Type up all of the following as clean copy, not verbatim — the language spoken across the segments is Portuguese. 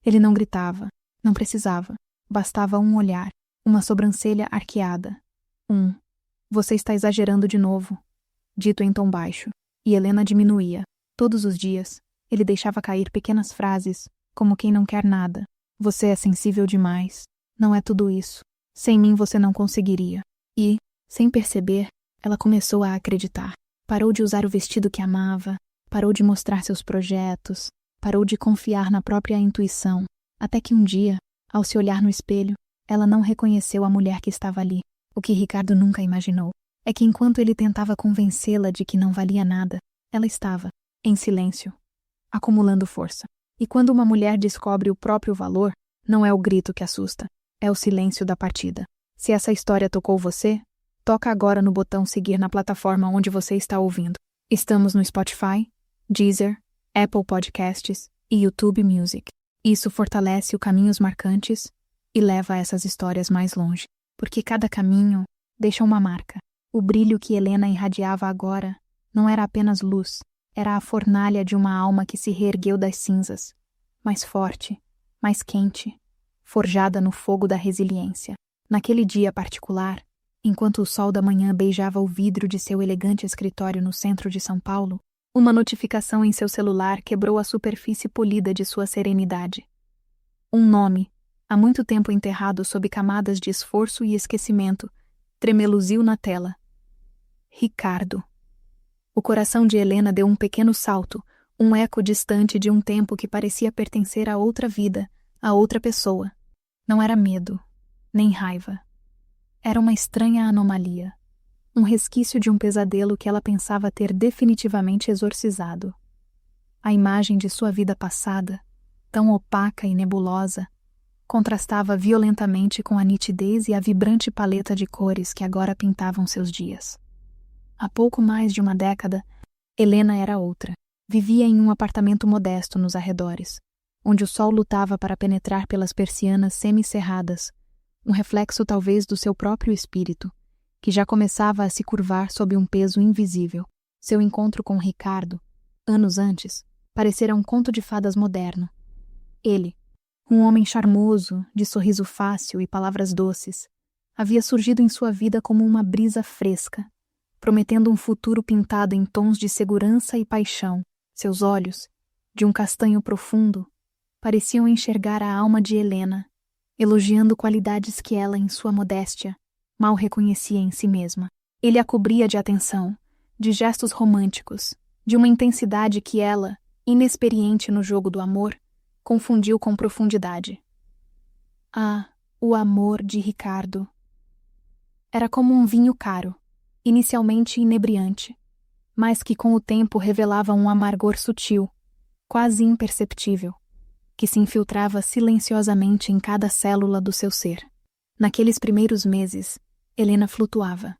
Ele não gritava, não precisava. Bastava um olhar, uma sobrancelha arqueada. Você está exagerando de novo, dito em tom baixo, e Helena diminuía. Todos os dias, ele deixava cair pequenas frases, como quem não quer nada. Você é sensível demais. Não é tudo isso. Sem mim você não conseguiria. E, sem perceber, ela começou a acreditar. Parou de usar o vestido que amava, parou de mostrar seus projetos, parou de confiar na própria intuição, até que um dia, ao se olhar no espelho, ela não reconheceu a mulher que estava ali. O que Ricardo nunca imaginou é que enquanto ele tentava convencê-la de que não valia nada, ela estava, em silêncio, acumulando força. E quando uma mulher descobre o próprio valor, não é o grito que assusta, é o silêncio da partida. Se essa história tocou você, toca agora no botão seguir na plataforma onde você está ouvindo. Estamos no Spotify, Deezer, Apple Podcasts e YouTube Music. Isso fortalece o Caminhos Marcantes e leva essas histórias mais longe, porque cada caminho deixa uma marca. O brilho que Helena irradiava agora não era apenas luz, era a fornalha de uma alma que se reergueu das cinzas, mais forte, mais quente, forjada no fogo da resiliência. Naquele dia particular, enquanto o sol da manhã beijava o vidro de seu elegante escritório no centro de São Paulo, uma notificação em seu celular quebrou a superfície polida de sua serenidade. Um nome, há muito tempo enterrado sob camadas de esforço e esquecimento, tremeluziu na tela. Ricardo. O coração de Helena deu um pequeno salto, um eco distante de um tempo que parecia pertencer a outra vida, a outra pessoa. Não era medo, nem raiva. Era uma estranha anomalia, um resquício de um pesadelo que ela pensava ter definitivamente exorcizado. A imagem de sua vida passada, tão opaca e nebulosa, contrastava violentamente com a nitidez e a vibrante paleta de cores que agora pintavam seus dias. Há pouco mais de uma década, Helena era outra. Vivia em um apartamento modesto nos arredores, onde o sol lutava para penetrar pelas persianas semicerradas, um reflexo talvez do seu próprio espírito, que já começava a se curvar sob um peso invisível. Seu encontro com Ricardo, anos antes, parecera um conto de fadas moderno. Ele, um homem charmoso, de sorriso fácil e palavras doces, havia surgido em sua vida como uma brisa fresca, prometendo um futuro pintado em tons de segurança e paixão. Seus olhos, de um castanho profundo, pareciam enxergar a alma de Helena, elogiando qualidades que ela, em sua modéstia, mal reconhecia em si mesma. Ele a cobria de atenção, de gestos românticos, de uma intensidade que ela, inexperiente no jogo do amor, confundiu com profundidade. O amor de Ricardo. Era como um vinho caro, inicialmente inebriante, mas que com o tempo revelava um amargor sutil, quase imperceptível, que se infiltrava silenciosamente em cada célula do seu ser. Naqueles primeiros meses, Helena flutuava.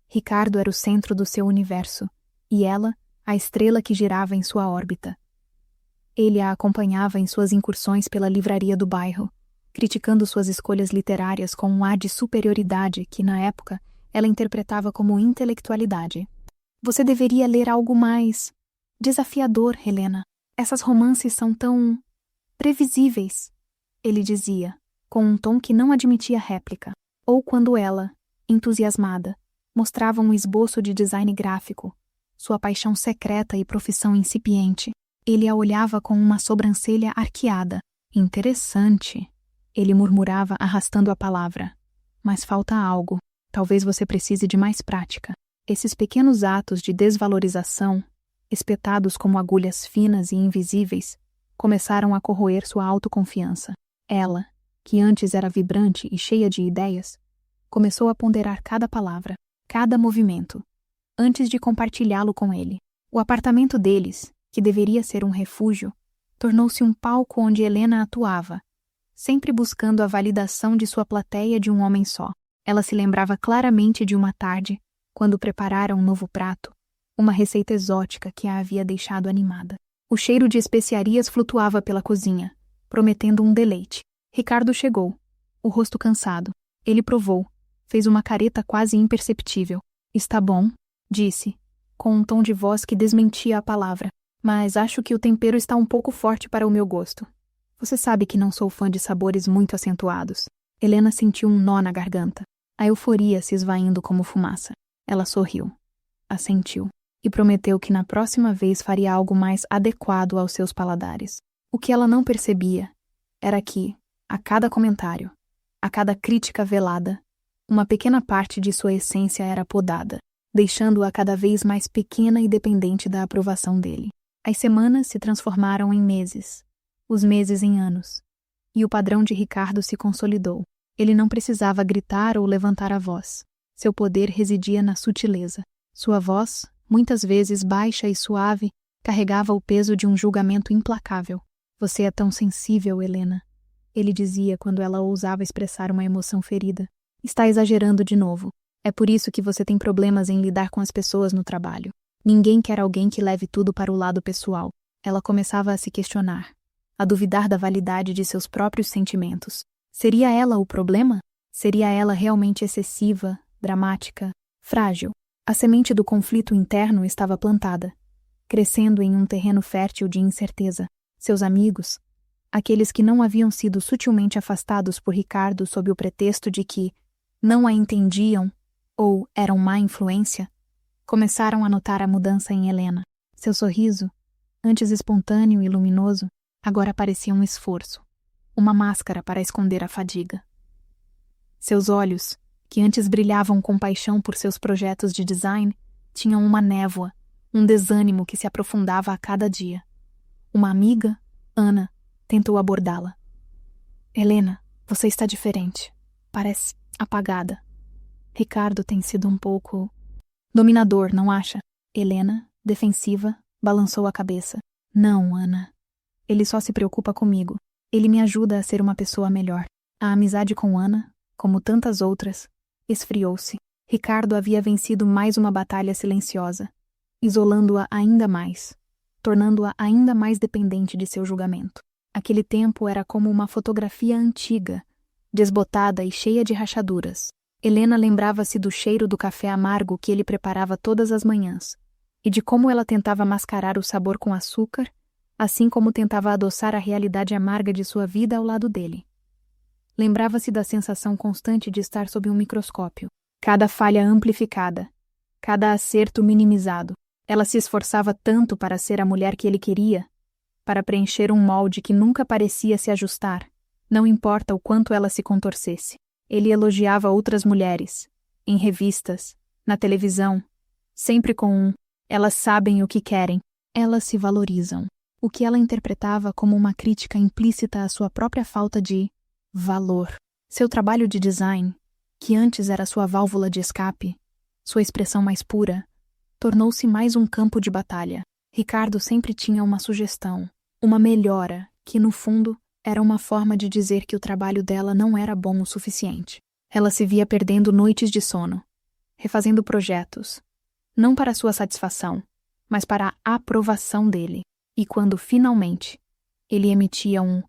Ricardo era o centro do seu universo, e ela, a estrela que girava em sua órbita. Ele a acompanhava em suas incursões pela livraria do bairro, criticando suas escolhas literárias com um ar de superioridade que, na época, ela interpretava como intelectualidade. Você deveria ler algo mais desafiador, Helena. Essas romances são tão previsíveis, ele dizia, com um tom que não admitia réplica. Ou quando ela, entusiasmada, mostrava um esboço de design gráfico, sua paixão secreta e profissão incipiente, ele a olhava com uma sobrancelha arqueada. Interessante, ele murmurava arrastando a palavra. Mas falta algo. Talvez você precise de mais prática. Esses pequenos atos de desvalorização, espetados como agulhas finas e invisíveis, começaram a corroer sua autoconfiança. Ela, que antes era vibrante e cheia de ideias, começou a ponderar cada palavra, cada movimento, antes de compartilhá-lo com ele. O apartamento deles, que deveria ser um refúgio, tornou-se um palco onde Helena atuava, sempre buscando a validação de sua plateia de um homem só. Ela se lembrava claramente de uma tarde, quando preparara um novo prato, uma receita exótica que a havia deixado animada. O cheiro de especiarias flutuava pela cozinha, prometendo um deleite. Ricardo chegou, o rosto cansado. Ele provou, fez uma careta quase imperceptível. Está bom, disse, com um tom de voz que desmentia a palavra, mas acho que o tempero está um pouco forte para o meu gosto. Você sabe que não sou fã de sabores muito acentuados. Helena sentiu um nó na garganta, a euforia se esvaindo como fumaça. Ela sorriu, assentiu, e prometeu que na próxima vez faria algo mais adequado aos seus paladares. O que ela não percebia era que, a cada comentário, a cada crítica velada, uma pequena parte de sua essência era podada, deixando-a cada vez mais pequena e dependente da aprovação dele. As semanas se transformaram em meses, os meses em anos, e o padrão de Ricardo se consolidou. Ele não precisava gritar ou levantar a voz. Seu poder residia na sutileza. Sua voz, muitas vezes baixa e suave, carregava o peso de um julgamento implacável. Você é tão sensível, Helena, ele dizia quando ela ousava expressar uma emoção ferida. Está exagerando de novo. É por isso que você tem problemas em lidar com as pessoas no trabalho. Ninguém quer alguém que leve tudo para o lado pessoal. Ela começava a se questionar, a duvidar da validade de seus próprios sentimentos. Seria ela o problema? Seria ela realmente excessiva, dramática, frágil? A semente do conflito interno estava plantada, crescendo em um terreno fértil de incerteza. Seus amigos, aqueles que não haviam sido sutilmente afastados por Ricardo sob o pretexto de que não a entendiam ou eram má influência, começaram a notar a mudança em Helena. Seu sorriso, antes espontâneo e luminoso, agora parecia um esforço, uma máscara para esconder a fadiga. Seus olhos, que antes brilhavam com paixão por seus projetos de design, tinham uma névoa, um desânimo que se aprofundava a cada dia. Uma amiga, Ana, tentou abordá-la. Helena, você está diferente. Parece apagada. Ricardo tem sido um pouco dominador, não acha? Helena, defensiva, balançou a cabeça. Não, Ana. Ele só se preocupa comigo. Ele me ajuda a ser uma pessoa melhor. A amizade com Ana, como tantas outras, esfriou-se. Ricardo havia vencido mais uma batalha silenciosa, isolando-a ainda mais, tornando-a ainda mais dependente de seu julgamento. Aquele tempo era como uma fotografia antiga, desbotada e cheia de rachaduras. Helena lembrava-se do cheiro do café amargo que ele preparava todas as manhãs, e de como ela tentava mascarar o sabor com açúcar, assim como tentava adoçar a realidade amarga de sua vida ao lado dele. Lembrava-se da sensação constante de estar sob um microscópio, cada falha amplificada, cada acerto minimizado. Ela se esforçava tanto para ser a mulher que ele queria, para preencher um molde que nunca parecia se ajustar, não importa o quanto ela se contorcesse. Ele elogiava outras mulheres, em revistas, na televisão, sempre com elas sabem o que querem, elas se valorizam. O que ela interpretava como uma crítica implícita à sua própria falta de valor. Seu trabalho de design, que antes era sua válvula de escape, sua expressão mais pura, tornou-se mais um campo de batalha. Ricardo sempre tinha uma sugestão, uma melhora, que no fundo era uma forma de dizer que o trabalho dela não era bom o suficiente. Ela se via perdendo noites de sono, refazendo projetos, não para sua satisfação, mas para a aprovação dele. E quando, finalmente, ele emitia um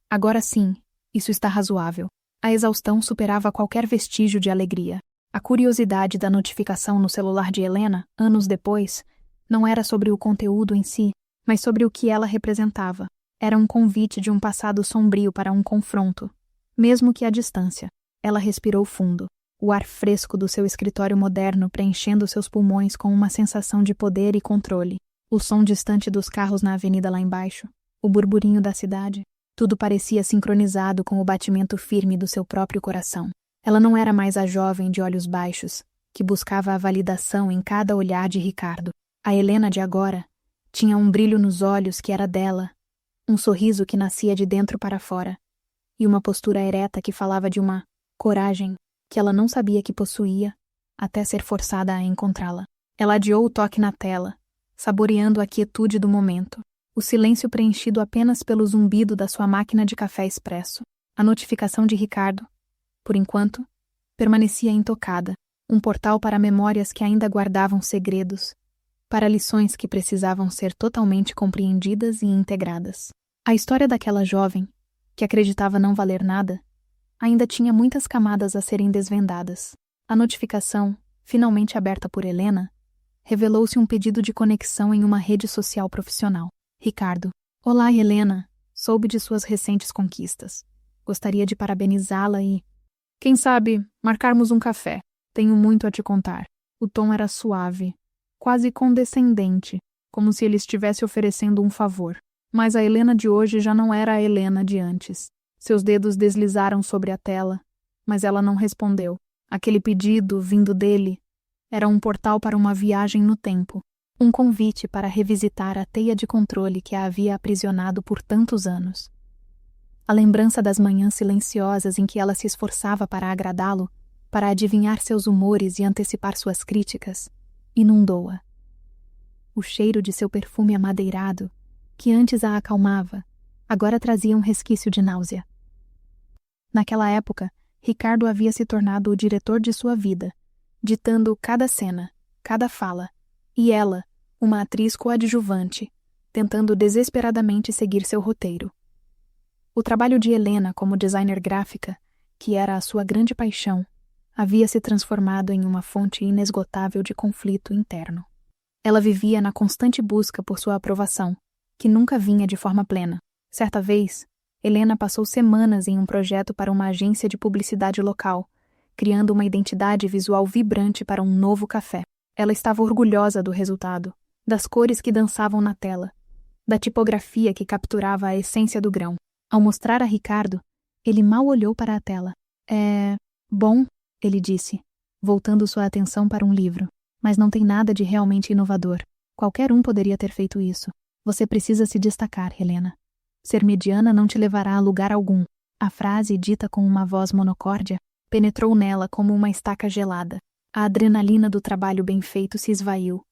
"agora sim, isso está razoável", a exaustão superava qualquer vestígio de alegria. A curiosidade da notificação no celular de Helena, anos depois, não era sobre o conteúdo em si, mas sobre o que ela representava. Era um convite de um passado sombrio para um confronto, mesmo que à distância. Ela respirou fundo, o ar fresco do seu escritório moderno preenchendo seus pulmões com uma sensação de poder e controle. O som distante dos carros na avenida lá embaixo, o burburinho da cidade, tudo parecia sincronizado com o batimento firme do seu próprio coração. Ela não era mais a jovem de olhos baixos, que buscava a validação em cada olhar de Ricardo. A Helena de agora tinha um brilho nos olhos que era dela, um sorriso que nascia de dentro para fora, e uma postura ereta que falava de uma coragem que ela não sabia que possuía até ser forçada a encontrá-la. Ela adiou o toque na tela, saboreando a quietude do momento, o silêncio preenchido apenas pelo zumbido da sua máquina de café expresso. A notificação de Ricardo, por enquanto, permanecia intocada, um portal para memórias que ainda guardavam segredos, para lições que precisavam ser totalmente compreendidas e integradas. A história daquela jovem, que acreditava não valer nada, ainda tinha muitas camadas a serem desvendadas. A notificação, finalmente aberta por Helena, revelou-se um pedido de conexão em uma rede social profissional. Ricardo. Olá, Helena. Soube de suas recentes conquistas. Gostaria de parabenizá-la e... Quem sabe, marcarmos um café. Tenho muito a te contar. O tom era suave, quase condescendente, como se ele estivesse oferecendo um favor. Mas a Helena de hoje já não era a Helena de antes. Seus dedos deslizaram sobre a tela, mas ela não respondeu. Aquele pedido, vindo dele, era um portal para uma viagem no tempo. Um convite para revisitar a teia de controle que a havia aprisionado por tantos anos. A lembrança das manhãs silenciosas em que ela se esforçava para agradá-lo, para adivinhar seus humores e antecipar suas críticas, inundou-a. O cheiro de seu perfume amadeirado, que antes a acalmava, agora trazia um resquício de náusea. Naquela época, Ricardo havia se tornado o diretor de sua vida, ditando cada cena, cada fala, e ela, uma atriz coadjuvante, tentando desesperadamente seguir seu roteiro. O trabalho de Helena como designer gráfica, que era a sua grande paixão, havia se transformado em uma fonte inesgotável de conflito interno. Ela vivia na constante busca por sua aprovação, que nunca vinha de forma plena. Certa vez, Helena passou semanas em um projeto para uma agência de publicidade local, criando uma identidade visual vibrante para um novo café. Ela estava orgulhosa do resultado, das cores que dançavam na tela, da tipografia que capturava a essência do grão. Ao mostrar a Ricardo, ele mal olhou para a tela. Bom, ele disse, voltando sua atenção para um livro. Mas não tem nada de realmente inovador. Qualquer um poderia ter feito isso. Você precisa se destacar, Helena. Ser mediana não te levará a lugar algum. A frase, dita com uma voz monocórdia, penetrou nela como uma estaca gelada. A adrenalina do trabalho bem feito se esvaiu,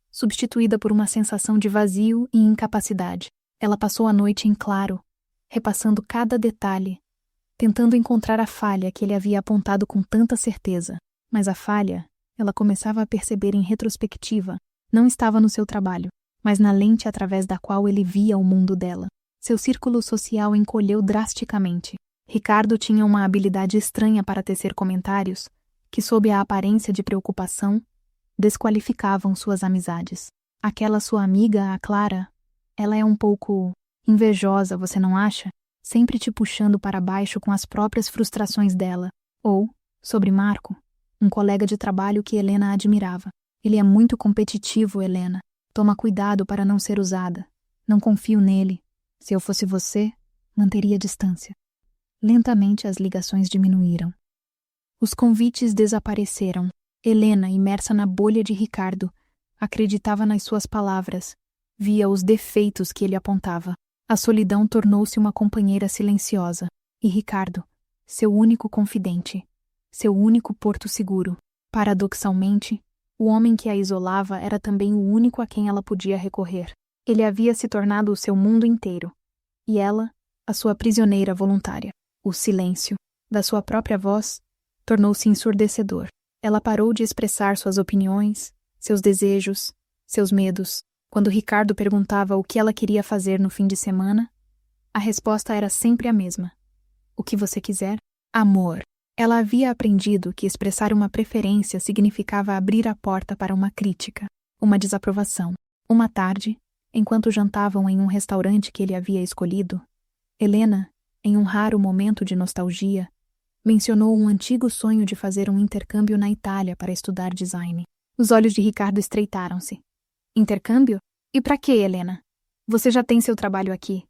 substituída por uma sensação de vazio e incapacidade. Ela passou a noite em claro, repassando cada detalhe, tentando encontrar a falha que ele havia apontado com tanta certeza. Mas a falha, ela começava a perceber em retrospectiva, não estava no seu trabalho, mas na lente através da qual ele via o mundo dela. Seu círculo social encolheu drasticamente. Ricardo tinha uma habilidade estranha para tecer comentários que, sob a aparência de preocupação, desqualificavam suas amizades. Aquela sua amiga, a Clara, ela é um pouco invejosa, você não acha? Sempre te puxando para baixo com as próprias frustrações dela. Ou, sobre Marco, um colega de trabalho que Helena admirava. Ele é muito competitivo, Helena. Toma cuidado para não ser usada. Não confio nele. Se eu fosse você, manteria distância. Lentamente as ligações diminuíram. Os convites desapareceram. Helena, imersa na bolha de Ricardo, acreditava nas suas palavras. Via os defeitos que ele apontava. A solidão tornou-se uma companheira silenciosa. E Ricardo, seu único confidente. Seu único porto seguro. Paradoxalmente, o homem que a isolava era também o único a quem ela podia recorrer. Ele havia se tornado o seu mundo inteiro. E ela, a sua prisioneira voluntária. O silêncio, da sua própria voz, tornou-se ensurdecedor. Ela parou de expressar suas opiniões, seus desejos, seus medos. Quando Ricardo perguntava o que ela queria fazer no fim de semana, a resposta era sempre a mesma. O que você quiser? Amor. Ela havia aprendido que expressar uma preferência significava abrir a porta para uma crítica, uma desaprovação. Uma tarde, enquanto jantavam em um restaurante que ele havia escolhido, Helena, em um raro momento de nostalgia, mencionou um antigo sonho de fazer um intercâmbio na Itália para estudar design. Os olhos de Ricardo estreitaram-se. Intercâmbio? E para quê, Helena? Você já tem seu trabalho aqui.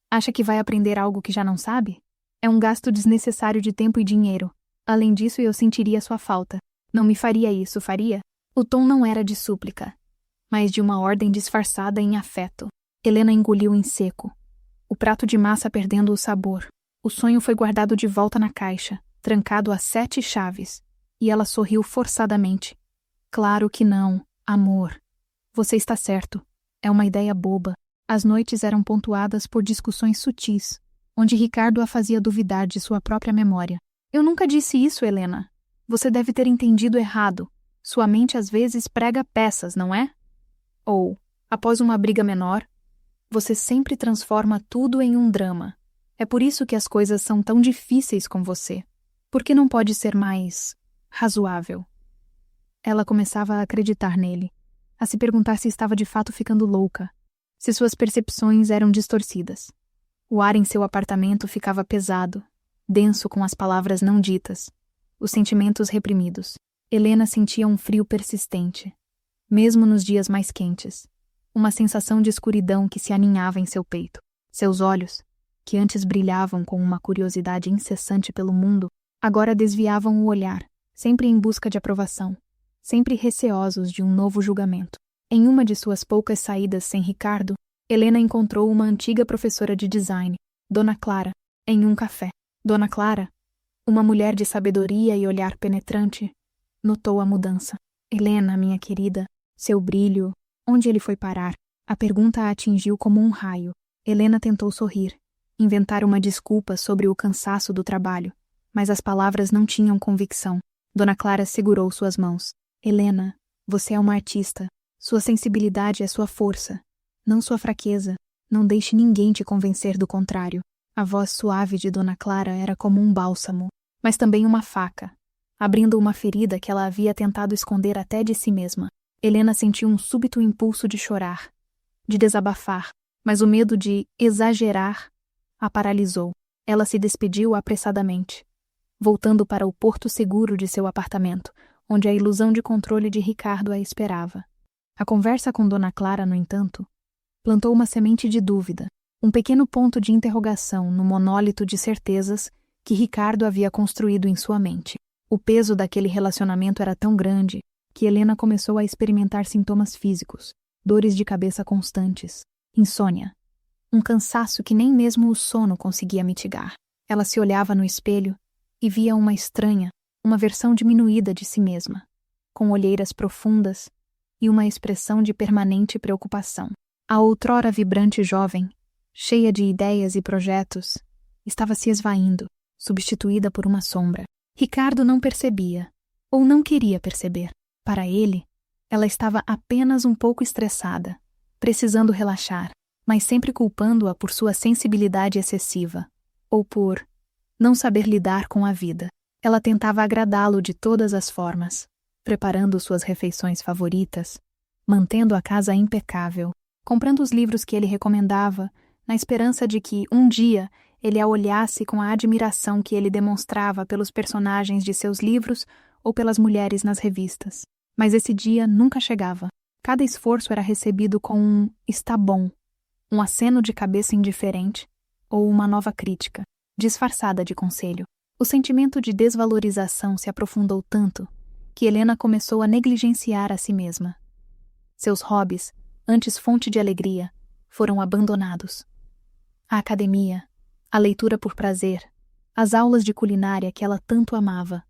Acha que vai aprender algo que já não sabe? É um gasto desnecessário de tempo e dinheiro. Além disso, eu sentiria sua falta. Não me faria isso, faria? O tom não era de súplica, mas de uma ordem disfarçada em afeto. Helena engoliu em seco, o prato de massa perdendo o sabor. O sonho foi guardado de volta na caixa, trancado a 7 chaves, e ela sorriu forçadamente. Claro que não, amor. Você está certo. É uma ideia boba. As noites eram pontuadas por discussões sutis, onde Ricardo a fazia duvidar de sua própria memória. Eu nunca disse isso, Helena. Você deve ter entendido errado. Sua mente às vezes prega peças, não é? Ou, após uma briga menor, você sempre transforma tudo em um drama. É por isso que as coisas são tão difíceis com você. Por que não pode ser mais razoável? Ela começava a acreditar nele, a se perguntar se estava de fato ficando louca, se suas percepções eram distorcidas. O ar em seu apartamento ficava pesado, denso com as palavras não ditas, os sentimentos reprimidos. Helena sentia um frio persistente, mesmo nos dias mais quentes, uma sensação de escuridão que se aninhava em seu peito. Seus olhos, que antes brilhavam com uma curiosidade incessante pelo mundo, agora desviavam o olhar, sempre em busca de aprovação, sempre receosos de um novo julgamento. Em uma de suas poucas saídas sem Ricardo, Helena encontrou uma antiga professora de design, Dona Clara, em um café. Dona Clara, uma mulher de sabedoria e olhar penetrante, notou a mudança. Helena, minha querida, seu brilho, onde ele foi parar? A pergunta a atingiu como um raio. Helena tentou sorrir, inventar uma desculpa sobre o cansaço do trabalho, mas as palavras não tinham convicção. Dona Clara segurou suas mãos. Helena, você é uma artista. Sua sensibilidade é sua força, não sua fraqueza. Não deixe ninguém te convencer do contrário. A voz suave de Dona Clara era como um bálsamo, mas também uma faca, abrindo uma ferida que ela havia tentado esconder até de si mesma. Helena sentiu um súbito impulso de chorar, de desabafar, mas o medo de exagerar a paralisou. Ela se despediu apressadamente, voltando para o porto seguro de seu apartamento, onde a ilusão de controle de Ricardo a esperava. A conversa com Dona Clara, no entanto, plantou uma semente de dúvida, um pequeno ponto de interrogação no monólito de certezas que Ricardo havia construído em sua mente. O peso daquele relacionamento era tão grande que Helena começou a experimentar sintomas físicos, dores de cabeça constantes, insônia, um cansaço que nem mesmo o sono conseguia mitigar. Ela se olhava no espelho e via uma estranha, uma versão diminuída de si mesma, com olheiras profundas e uma expressão de permanente preocupação. A outrora vibrante jovem, cheia de ideias e projetos, estava se esvaindo, substituída por uma sombra. Ricardo não percebia, ou não queria perceber. Para ele, ela estava apenas um pouco estressada, precisando relaxar, mas sempre culpando-a por sua sensibilidade excessiva, ou por não saber lidar com a vida. Ela tentava agradá-lo de todas as formas, preparando suas refeições favoritas, mantendo a casa impecável, comprando os livros que ele recomendava, na esperança de que, um dia, ele a olhasse com a admiração que ele demonstrava pelos personagens de seus livros ou pelas mulheres nas revistas. Mas esse dia nunca chegava. Cada esforço era recebido com um "está bom", um aceno de cabeça indiferente ou uma nova crítica, disfarçada de conselho. O sentimento de desvalorização se aprofundou tanto que Helena começou a negligenciar a si mesma. Seus hobbies, antes fonte de alegria, foram abandonados. A academia, a leitura por prazer, as aulas de culinária que ela tanto amava.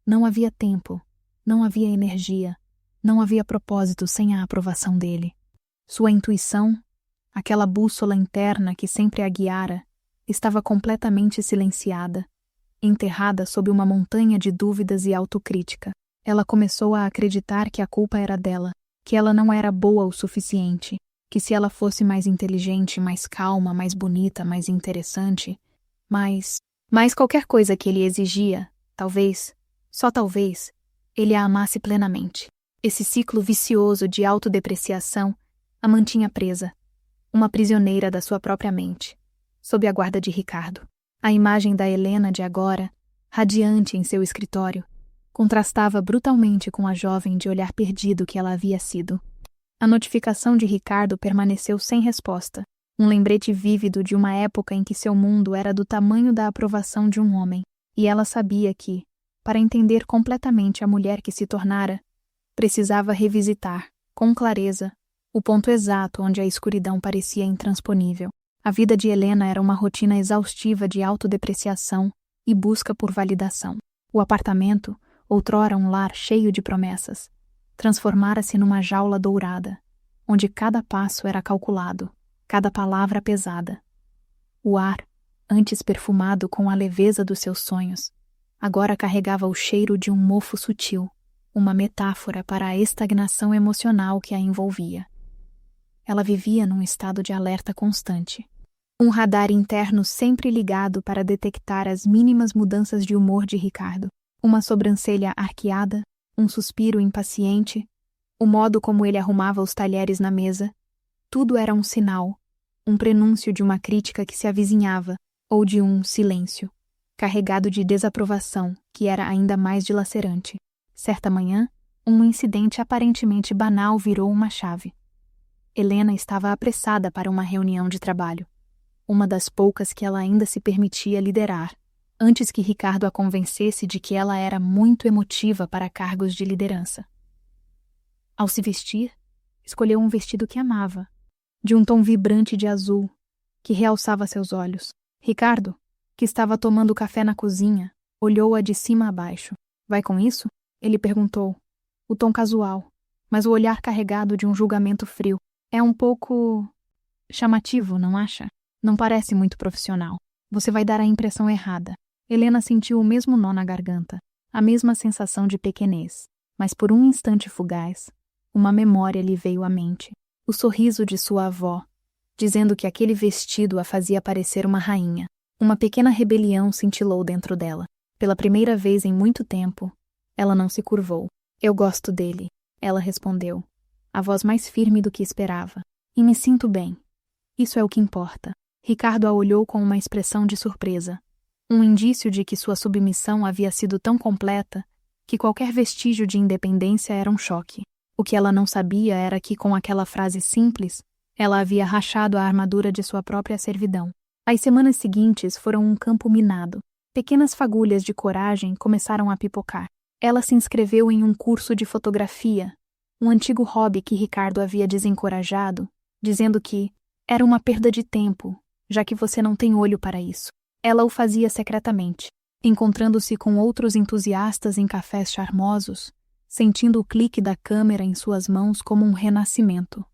Não havia tempo, não havia energia, não havia propósito sem a aprovação dele. Sua intuição, aquela bússola interna que sempre a guiara, estava completamente silenciada, enterrada sob uma montanha de dúvidas e autocrítica. Ela começou a acreditar que a culpa era dela, que ela não era boa o suficiente, que se ela fosse mais inteligente, mais calma, mais bonita, mais interessante, mais qualquer coisa que ele exigia, talvez, só talvez, ele a amasse plenamente. Esse ciclo vicioso de autodepreciação a mantinha presa, uma prisioneira da sua própria mente, sob a guarda de Ricardo. A imagem da Helena de agora, radiante em seu escritório, contrastava brutalmente com a jovem de olhar perdido que ela havia sido. A notificação de Ricardo permaneceu sem resposta, um lembrete vívido de uma época em que seu mundo era do tamanho da aprovação de um homem, e ela sabia que, para entender completamente a mulher que se tornara, precisava revisitar, com clareza, o ponto exato onde a escuridão parecia intransponível. A vida de Helena era uma rotina exaustiva de autodepreciação e busca por validação. O apartamento, outrora um lar cheio de promessas, transformara-se numa jaula dourada, onde cada passo era calculado, cada palavra pesada. O ar, antes perfumado com a leveza dos seus sonhos, agora carregava o cheiro de um mofo sutil, uma metáfora para a estagnação emocional que a envolvia. Ela vivia num estado de alerta constante. Um radar interno sempre ligado para detectar as mínimas mudanças de humor de Ricardo. Uma sobrancelha arqueada, um suspiro impaciente, o modo como ele arrumava os talheres na mesa. Tudo era um sinal, um prenúncio de uma crítica que se avizinhava, ou de um silêncio, carregado de desaprovação, que era ainda mais dilacerante. Certa manhã, um incidente aparentemente banal virou uma chave. Helena estava apressada para uma reunião de trabalho, uma das poucas que ela ainda se permitia liderar, antes que Ricardo a convencesse de que ela era muito emotiva para cargos de liderança. Ao se vestir, escolheu um vestido que amava, de um tom vibrante de azul, que realçava seus olhos. Ricardo, que estava tomando café na cozinha, olhou-a de cima a baixo. Vai com isso? Ele perguntou, o tom casual, mas o olhar carregado de um julgamento frio. É um pouco chamativo, não acha? Não parece muito profissional. Você vai dar a impressão errada. Helena sentiu o mesmo nó na garganta, a mesma sensação de pequenez, mas por um instante fugaz, uma memória lhe veio à mente. O sorriso de sua avó, dizendo que aquele vestido a fazia parecer uma rainha. Uma pequena rebelião cintilou dentro dela. Pela primeira vez em muito tempo, ela não se curvou. Eu gosto dele, ela respondeu, a voz mais firme do que esperava. E me sinto bem. Isso é o que importa. Ricardo a olhou com uma expressão de surpresa. Um indício de que sua submissão havia sido tão completa que qualquer vestígio de independência era um choque. O que ela não sabia era que, com aquela frase simples, ela havia rachado a armadura de sua própria servidão. As semanas seguintes foram um campo minado. Pequenas fagulhas de coragem começaram a pipocar. Ela se inscreveu em um curso de fotografia, um antigo hobby que Ricardo havia desencorajado, dizendo que era uma perda de tempo, já que você não tem olho para isso. Ela o fazia secretamente, encontrando-se com outros entusiastas em cafés charmosos, sentindo o clique da câmera em suas mãos como um renascimento.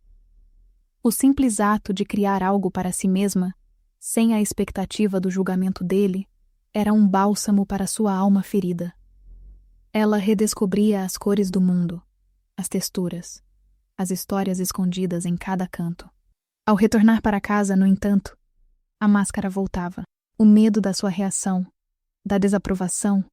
O simples ato de criar algo para si mesma, sem a expectativa do julgamento dele, era um bálsamo para sua alma ferida. Ela redescobria as cores do mundo, as texturas, as histórias escondidas em cada canto. Ao retornar para casa, no entanto, a máscara voltava. O medo da sua reação, da desaprovação,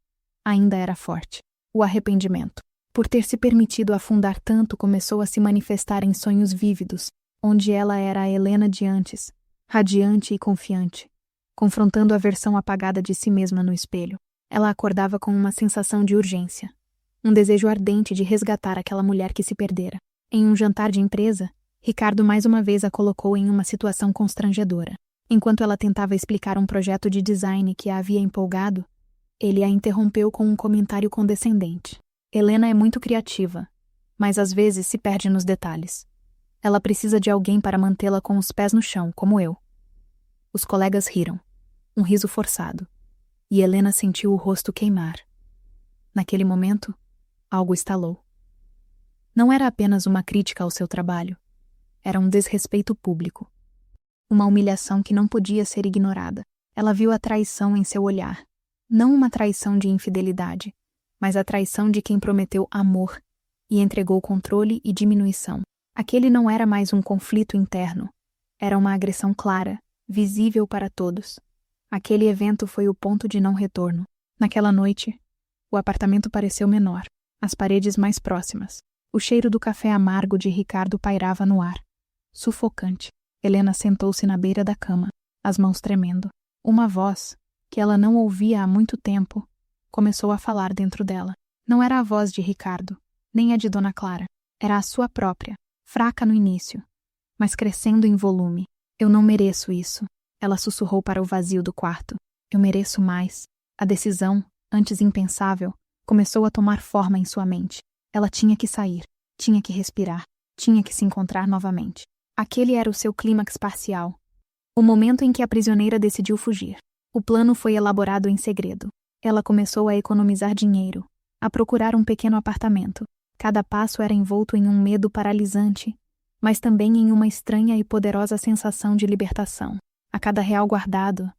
ainda era forte. O arrependimento, por ter se permitido afundar tanto, começou a se manifestar em sonhos vívidos, onde ela era a Helena de antes, radiante e confiante, confrontando a versão apagada de si mesma no espelho. Ela acordava com uma sensação de urgência, um desejo ardente de resgatar aquela mulher que se perdera. Em um jantar de empresa, Ricardo mais uma vez a colocou em uma situação constrangedora. Enquanto ela tentava explicar um projeto de design que a havia empolgado, ele a interrompeu com um comentário condescendente. Helena é muito criativa, mas às vezes se perde nos detalhes. Ela precisa de alguém para mantê-la com os pés no chão, como eu. Os colegas riram, um riso forçado, e Helena sentiu o rosto queimar. Naquele momento, algo estalou. Não era apenas uma crítica ao seu trabalho, era um desrespeito público. Uma humilhação que não podia ser ignorada. Ela viu a traição em seu olhar. Não uma traição de infidelidade, mas a traição de quem prometeu amor e entregou controle e diminuição. Aquele não era mais um conflito interno. Era uma agressão clara, visível para todos. Aquele evento foi o ponto de não retorno. Naquela noite, o apartamento pareceu menor, as paredes mais próximas. O cheiro do café amargo de Ricardo pairava no ar. Sufocante. Helena sentou-se na beira da cama, as mãos tremendo. Uma voz, que ela não ouvia há muito tempo, começou a falar dentro dela. Não era a voz de Ricardo, nem a de Dona Clara. Era a sua própria, fraca no início, mas crescendo em volume. Eu não mereço isso, ela sussurrou para o vazio do quarto. Eu mereço mais. A decisão, antes impensável, começou a tomar forma em sua mente. Ela tinha que sair, tinha que respirar, tinha que se encontrar novamente. Aquele era o seu clímax parcial. O momento em que a prisioneira decidiu fugir. O plano foi elaborado em segredo. Ela começou a economizar dinheiro, a procurar um pequeno apartamento. Cada passo era envolto em um medo paralisante, mas também em uma estranha e poderosa sensação de libertação. A cada real guardado,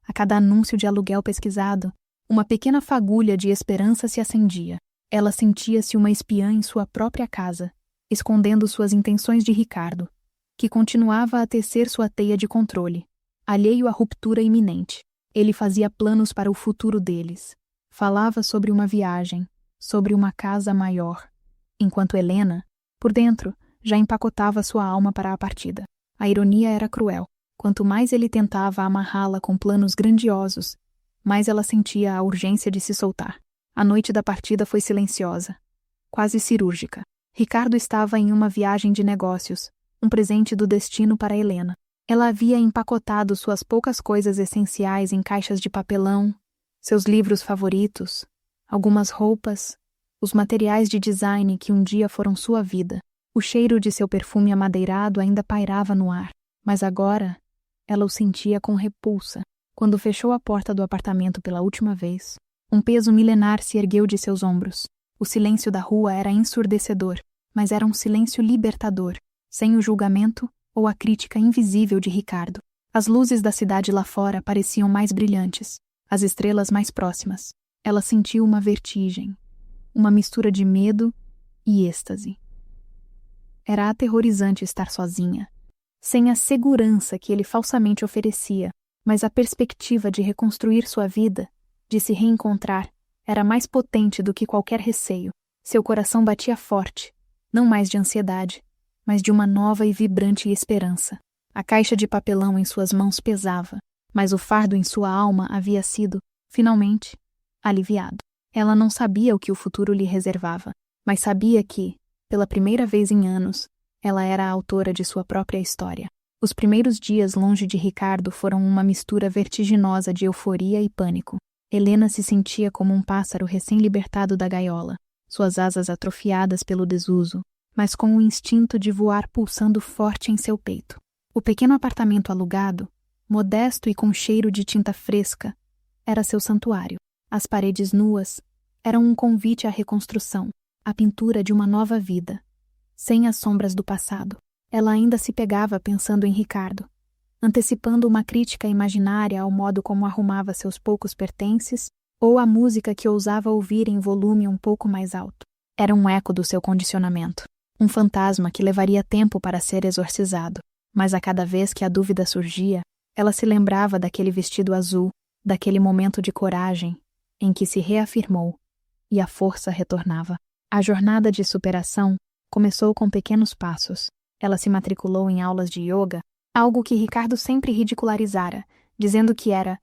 a cada anúncio de aluguel pesquisado, uma pequena fagulha de esperança se acendia. Ela sentia-se uma espiã em sua própria casa, escondendo suas intenções de Ricardo, que continuava a tecer sua teia de controle, alheio à ruptura iminente. Ele fazia planos para o futuro deles. Falava sobre uma viagem, sobre uma casa maior, enquanto Helena, por dentro, já empacotava sua alma para a partida. A ironia era cruel. Quanto mais ele tentava amarrá-la com planos grandiosos, mais ela sentia a urgência de se soltar. A noite da partida foi silenciosa, quase cirúrgica. Ricardo estava em uma viagem de negócios, um presente do destino para Helena. Ela havia empacotado suas poucas coisas essenciais em caixas de papelão, seus livros favoritos, algumas roupas, os materiais de design que um dia foram sua vida. O cheiro de seu perfume amadeirado ainda pairava no ar, mas agora ela o sentia com repulsa. Quando fechou a porta do apartamento pela última vez, um peso milenar se ergueu de seus ombros. O silêncio da rua era ensurdecedor, mas era um silêncio libertador, sem o julgamento ou a crítica invisível de Ricardo. As luzes da cidade lá fora pareciam mais brilhantes, as estrelas mais próximas. Ela sentiu uma vertigem, uma mistura de medo e êxtase. Era aterrorizante estar sozinha, sem a segurança que ele falsamente oferecia, mas a perspectiva de reconstruir sua vida, de se reencontrar, era mais potente do que qualquer receio. Seu coração batia forte, não mais de ansiedade, mas de uma nova e vibrante esperança. A caixa de papelão em suas mãos pesava, mas o fardo em sua alma havia sido, finalmente, aliviado. Ela não sabia o que o futuro lhe reservava, mas sabia que, pela primeira vez em anos, ela era a autora de sua própria história. Os primeiros dias longe de Ricardo foram uma mistura vertiginosa de euforia e pânico. Helena se sentia como um pássaro recém-libertado da gaiola, suas asas atrofiadas pelo desuso, mas com o instinto de voar pulsando forte em seu peito. O pequeno apartamento alugado, modesto e com cheiro de tinta fresca, era seu santuário. As paredes nuas eram um convite à reconstrução, à pintura de uma nova vida, sem as sombras do passado. Ela ainda se pegava pensando em Ricardo, antecipando uma crítica imaginária ao modo como arrumava seus poucos pertences ou a música que ousava ouvir em volume um pouco mais alto. Era um eco do seu condicionamento, um fantasma que levaria tempo para ser exorcizado, mas a cada vez que a dúvida surgia, ela se lembrava daquele vestido azul, daquele momento de coragem em que se reafirmou e a força retornava. A jornada de superação começou com pequenos passos. Ela se matriculou em aulas de yoga, algo que Ricardo sempre ridicularizara, dizendo que era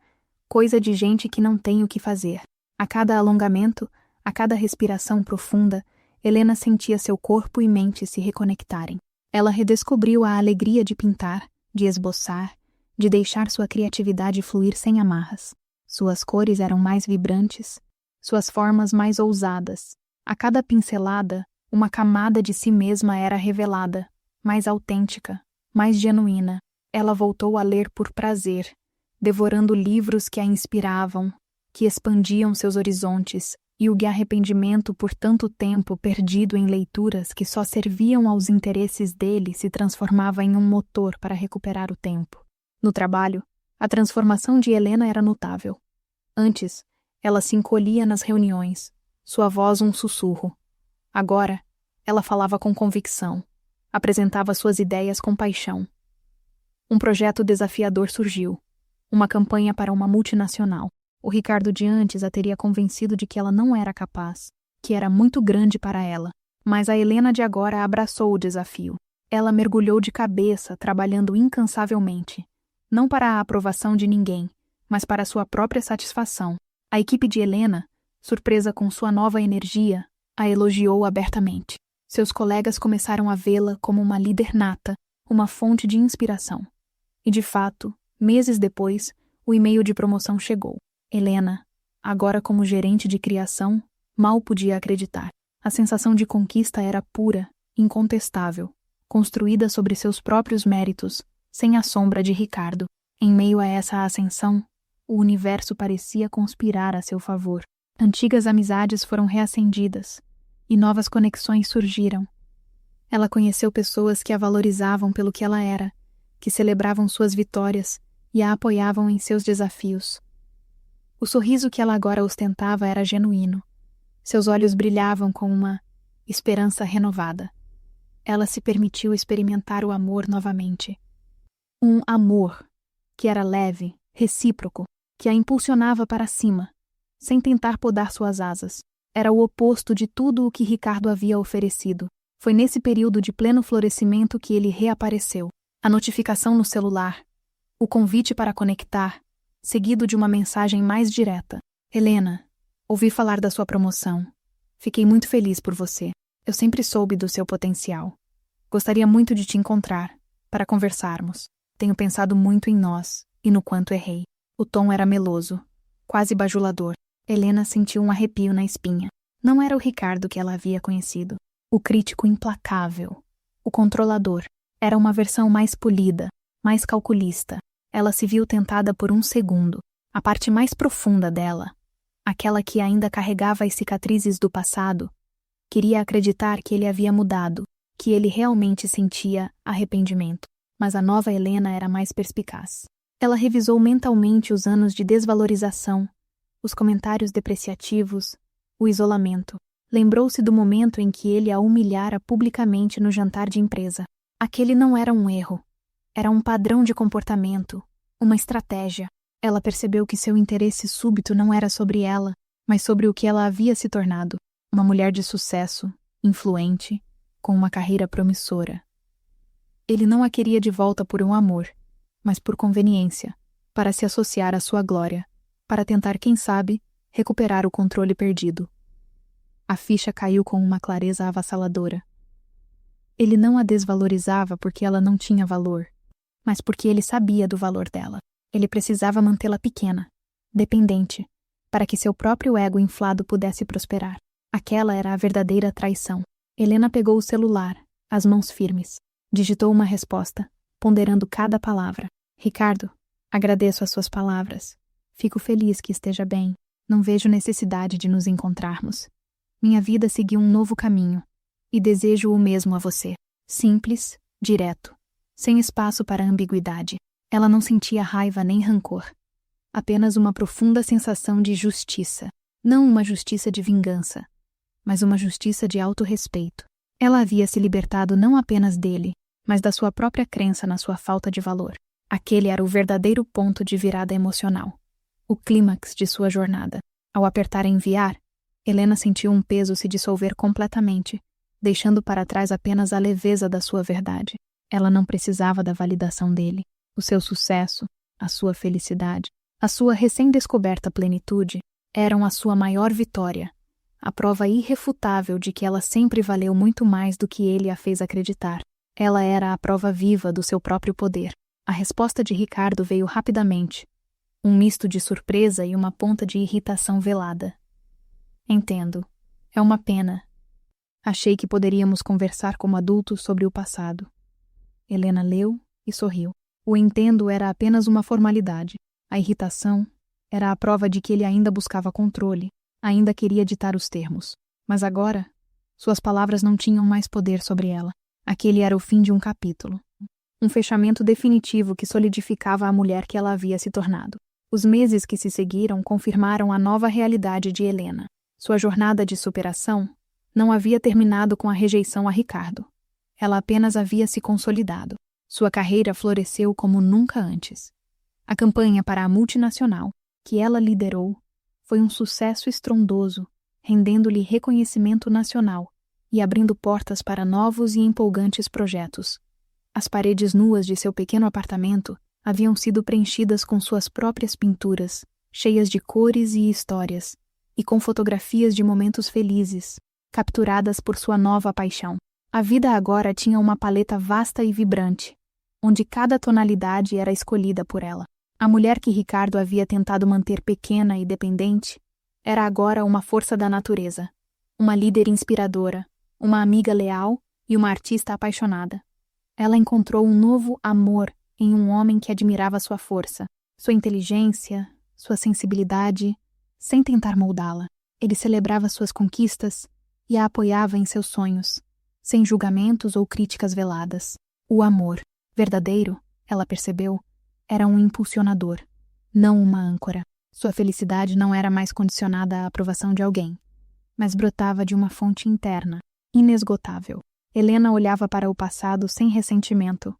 coisa de gente que não tem o que fazer. A cada alongamento, a cada respiração profunda, Helena sentia seu corpo e mente se reconectarem. Ela redescobriu a alegria de pintar, de esboçar, de deixar sua criatividade fluir sem amarras. Suas cores eram mais vibrantes, suas formas mais ousadas. A cada pincelada, uma camada de si mesma era revelada, mais autêntica, mais genuína. Ela voltou a ler por prazer, devorando livros que a inspiravam, que expandiam seus horizontes, e o arrependimento por tanto tempo perdido em leituras que só serviam aos interesses dele se transformava em um motor para recuperar o tempo. No trabalho, a transformação de Helena era notável. Antes, ela se encolhia nas reuniões, sua voz um sussurro. Agora, ela falava com convicção, apresentava suas ideias com paixão. Um projeto desafiador surgiu, uma campanha para uma multinacional. O Ricardo de antes a teria convencido de que ela não era capaz, que era muito grande para ela, mas a Helena de agora abraçou o desafio. Ela mergulhou de cabeça, trabalhando incansavelmente, não para a aprovação de ninguém, mas para sua própria satisfação. A equipe de Helena, surpresa com sua nova energia, a elogiou abertamente. Seus colegas começaram a vê-la como uma líder nata, uma fonte de inspiração. E de fato, meses depois, o e-mail de promoção chegou. Helena, agora como gerente de criação, mal podia acreditar. A sensação de conquista era pura, incontestável, construída sobre seus próprios méritos, sem a sombra de Ricardo. Em meio a essa ascensão, o universo parecia conspirar a seu favor. Antigas amizades foram reacendidas, e novas conexões surgiram. Ela conheceu pessoas que a valorizavam pelo que ela era, que celebravam suas vitórias e a apoiavam em seus desafios. O sorriso que ela agora ostentava era genuíno. Seus olhos brilhavam com uma esperança renovada. Ela se permitiu experimentar o amor novamente. Um amor que era leve, recíproco, que a impulsionava para cima, sem tentar podar suas asas. Era o oposto de tudo o que Ricardo havia oferecido. Foi nesse período de pleno florescimento que ele reapareceu. A notificação no celular, O convite para conectar, seguido de uma mensagem mais direta. Helena, ouvi falar da sua promoção. Fiquei muito feliz por você. Eu sempre soube do seu potencial. Gostaria muito de te encontrar, para conversarmos. Tenho pensado muito em nós e no quanto errei. O tom era meloso, quase bajulador. Helena sentiu um arrepio na espinha. Não era o Ricardo que ela havia conhecido. O crítico implacável. O controlador. Era uma versão mais polida, mais calculista. Ela se viu tentada por um segundo. A parte mais profunda dela, aquela que ainda carregava as cicatrizes do passado, queria acreditar que ele havia mudado, que ele realmente sentia arrependimento. Mas a nova Helena era mais perspicaz. Ela revisou mentalmente os anos de desvalorização, os comentários depreciativos, o isolamento. Lembrou-se do momento em que ele a humilhara publicamente no jantar de empresa. Aquele não era um erro. Era um padrão de comportamento, uma estratégia. Ela percebeu que seu interesse súbito não era sobre ela, mas sobre o que ela havia se tornado. Uma mulher de sucesso, influente, com uma carreira promissora. Ele não a queria de volta por um amor, mas por conveniência, para se associar à sua glória, para tentar, quem sabe, recuperar o controle perdido. A ficha caiu com uma clareza avassaladora. Ele não a desvalorizava porque ela não tinha valor, mas porque ele sabia do valor dela. Ele precisava mantê-la pequena, dependente, para que seu próprio ego inflado pudesse prosperar. Aquela era a verdadeira traição. Helena pegou o celular, as mãos firmes. Digitou uma resposta, ponderando cada palavra. Ricardo, agradeço as suas palavras. Fico feliz que esteja bem. Não vejo necessidade de nos encontrarmos. Minha vida seguiu um novo caminho, e desejo o mesmo a você. Simples, direto, sem espaço para ambiguidade. Ela não sentia raiva nem rancor. Apenas uma profunda sensação de justiça. Não uma justiça de vingança, mas uma justiça de autorrespeito. Ela havia se libertado não apenas dele, mas da sua própria crença na sua falta de valor. Aquele era o verdadeiro ponto de virada emocional. O clímax de sua jornada. Ao apertar enviar, Helena sentiu um peso se dissolver completamente, deixando para trás apenas a leveza da sua verdade. Ela não precisava da validação dele. O seu sucesso, a sua felicidade, a sua recém-descoberta plenitude eram a sua maior vitória, a prova irrefutável de que ela sempre valeu muito mais do que ele a fez acreditar. Ela era a prova viva do seu próprio poder. A resposta de Ricardo veio rapidamente, um misto de surpresa e uma ponta de irritação velada. Entendo. É uma pena. Achei que poderíamos conversar como adultos sobre o passado. Helena leu e sorriu. O entendo era apenas uma formalidade. A irritação era a prova de que ele ainda buscava controle, ainda queria ditar os termos. Mas agora, suas palavras não tinham mais poder sobre ela. Aquele era o fim de um capítulo. Um fechamento definitivo que solidificava a mulher que ela havia se tornado. Os meses que se seguiram confirmaram a nova realidade de Helena. Sua jornada de superação não havia terminado com a rejeição a Ricardo. Ela apenas havia se consolidado. Sua carreira floresceu como nunca antes. A campanha para a multinacional, que ela liderou, foi um sucesso estrondoso, rendendo-lhe reconhecimento nacional e abrindo portas para novos e empolgantes projetos. As paredes nuas de seu pequeno apartamento haviam sido preenchidas com suas próprias pinturas, cheias de cores e histórias, e com fotografias de momentos felizes, capturadas por sua nova paixão. A vida agora tinha uma paleta vasta e vibrante, onde cada tonalidade era escolhida por ela. A mulher que Ricardo havia tentado manter pequena e dependente era agora uma força da natureza, uma líder inspiradora, uma amiga leal e uma artista apaixonada. Ela encontrou um novo amor em um homem que admirava sua força, sua inteligência, sua sensibilidade, sem tentar moldá-la. Ele celebrava suas conquistas e a apoiava em seus sonhos, sem julgamentos ou críticas veladas. O amor, verdadeiro, ela percebeu, era um impulsionador, não uma âncora. Sua felicidade não era mais condicionada à aprovação de alguém, mas brotava de uma fonte interna, inesgotável. Helena olhava para o passado sem ressentimento,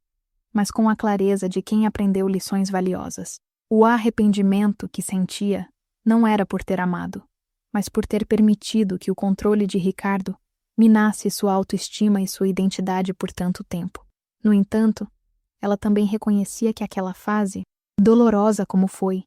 mas com a clareza de quem aprendeu lições valiosas. O arrependimento que sentia não era por ter amado, mas por ter permitido que o controle de Ricardo minasse sua autoestima e sua identidade por tanto tempo. No entanto, ela também reconhecia que aquela fase Dolorosa como foi,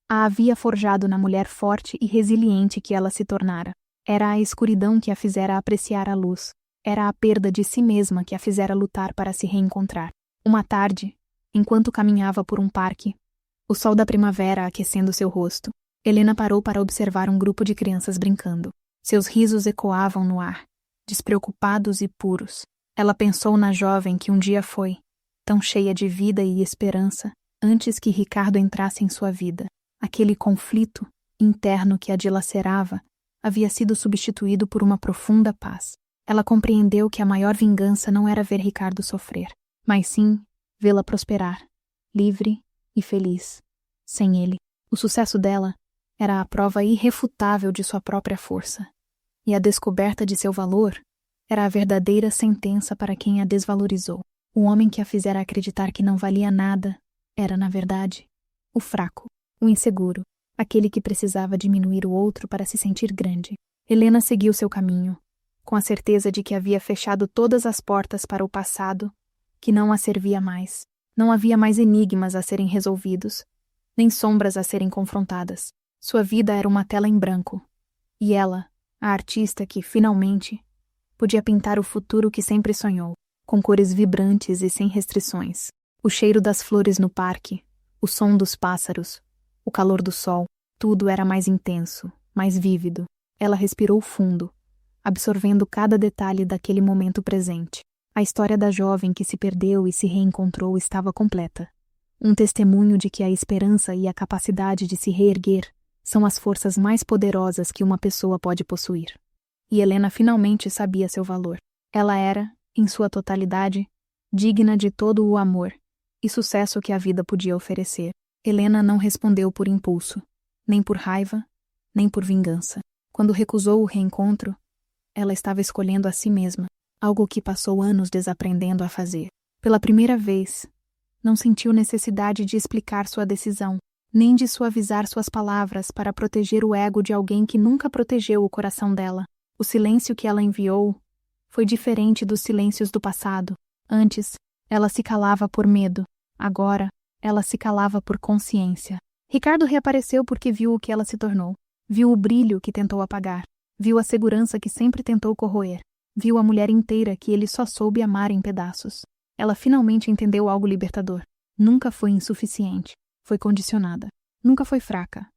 a havia forjado na mulher forte e resiliente que ela se tornara. Era a escuridão que a fizera apreciar a luz. Era a perda de si mesma que a fizera lutar para se reencontrar. Uma tarde, enquanto caminhava por um parque, o sol da primavera aquecendo seu rosto, Helena parou para observar um grupo de crianças brincando. Seus risos ecoavam no ar, despreocupados e puros. Ela pensou na jovem que um dia foi, tão cheia de vida e esperança, antes que Ricardo entrasse em sua vida. Aquele conflito interno que a dilacerava havia sido substituído por uma profunda paz. Ela compreendeu que a maior vingança não era ver Ricardo sofrer, mas sim vê-la prosperar, livre e feliz. Sem ele, o sucesso dela era a prova irrefutável de sua própria força, e a descoberta de seu valor era a verdadeira sentença para quem a desvalorizou. O homem que a fizera acreditar que não valia nada era, na verdade, o fraco, o inseguro, aquele que precisava diminuir o outro para se sentir grande. Helena seguiu seu caminho, com a certeza de que havia fechado todas as portas para o passado, que não a servia mais. Não havia mais enigmas a serem resolvidos, nem sombras a serem confrontadas. Sua vida era uma tela em branco, e ela, a artista que, finalmente, podia pintar o futuro que sempre sonhou, com cores vibrantes e sem restrições. O cheiro das flores no parque, o som dos pássaros, o calor do sol, tudo era mais intenso, mais vívido. Ela respirou fundo, absorvendo cada detalhe daquele momento presente. A história da jovem que se perdeu e se reencontrou estava completa. Um testemunho de que a esperança e a capacidade de se reerguer são as forças mais poderosas que uma pessoa pode possuir. E Helena finalmente sabia seu valor. Ela era, em sua totalidade, digna de todo o amor e sucesso que a vida podia oferecer. Helena não respondeu por impulso, nem por raiva, nem por vingança. Quando recusou o reencontro, ela estava escolhendo a si mesma, algo que passou anos desaprendendo a fazer. Pela primeira vez, não sentiu necessidade de explicar sua decisão, nem de suavizar suas palavras para proteger o ego de alguém que nunca protegeu o coração dela. O silêncio que ela enviou foi diferente dos silêncios do passado. Antes, ela se calava por medo. Agora, ela se calava por consciência. Ricardo reapareceu porque viu o que ela se tornou. Viu o brilho que tentou apagar. Viu a segurança que sempre tentou corroer. Viu a mulher inteira que ele só soube amar em pedaços. Ela finalmente entendeu algo libertador. Nunca foi insuficiente. Foi condicionada. Nunca foi fraca.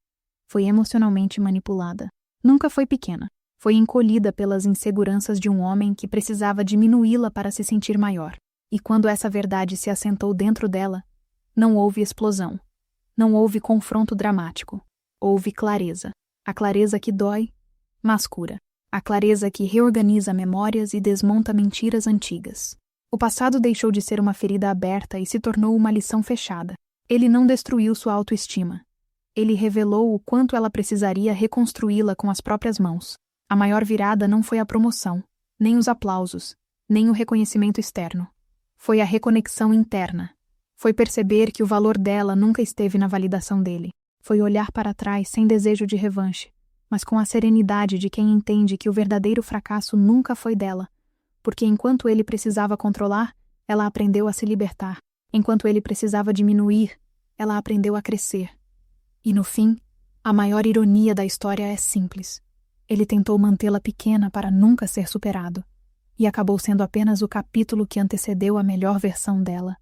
Foi emocionalmente manipulada. Nunca foi pequena. Foi encolhida pelas inseguranças de um homem que precisava diminuí-la para se sentir maior. E quando essa verdade se assentou dentro dela, não houve explosão. Não houve confronto dramático. Houve clareza. A clareza que dói, mas cura. A clareza que reorganiza memórias e desmonta mentiras antigas. O passado deixou de ser uma ferida aberta e se tornou uma lição fechada. Ele não destruiu sua autoestima. Ele revelou o quanto ela precisaria reconstruí-la com as próprias mãos. A maior virada não foi a promoção, nem os aplausos, nem o reconhecimento externo. Foi a reconexão interna. Foi perceber que o valor dela nunca esteve na validação dele. Foi olhar para trás sem desejo de revanche, mas com a serenidade de quem entende que o verdadeiro fracasso nunca foi dela, porque enquanto ele precisava controlar, ela aprendeu a se libertar. Enquanto ele precisava diminuir, ela aprendeu a crescer. E no fim, a maior ironia da história é simples. Ele tentou mantê-la pequena para nunca ser superado, e acabou sendo apenas o capítulo que antecedeu a melhor versão dela.